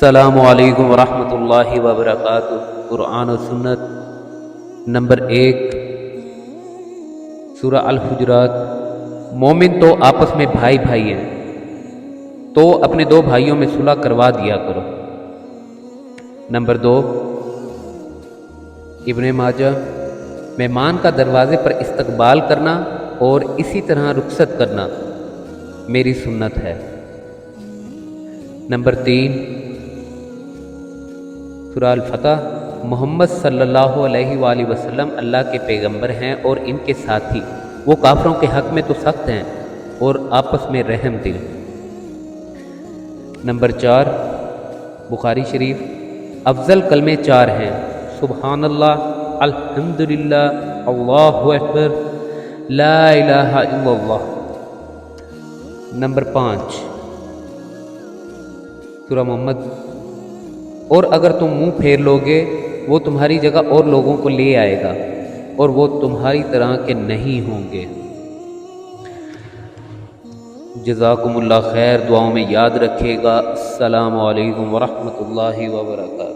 السلام علیکم ورحمۃ اللہ وبرکاتہ۔ قرآن و سنت نمبر 1، سورہ الحجرات۔ مومن تو آپس میں بھائی بھائی ہیں، تو اپنے دو بھائیوں میں صلح کروا دیا کرو۔ نمبر 2، ابن ماجہ، مہمان کا دروازے پر استقبال کرنا اور اسی طرح رخصت کرنا میری سنت ہے۔ نمبر 3، سورہ الفتح۔ محمد صلی اللہ علیہ وآلہ وسلم اللہ کے پیغمبر ہیں اور ان کے ساتھی، وہ کافروں کے حق میں تو سخت ہیں اور آپس میں رحم دل۔ نمبر 4، بخاری شریف۔ افضل کلمے 4 ہیں: سبحان اللہ، الحمدللہ، اللہ اکبر، لا الہ الا اللہ۔ نمبر 5، سورہ محمد۔ اور اگر تم منہ پھیر لوگے، وہ تمہاری جگہ اور لوگوں کو لے آئے گا اور وہ تمہاری طرح کے نہیں ہوں گے۔ جزاکم اللہ خیر، دعاؤں میں یاد رکھیے گا۔ السلام علیکم ورحمۃ اللہ وبرکاتہ۔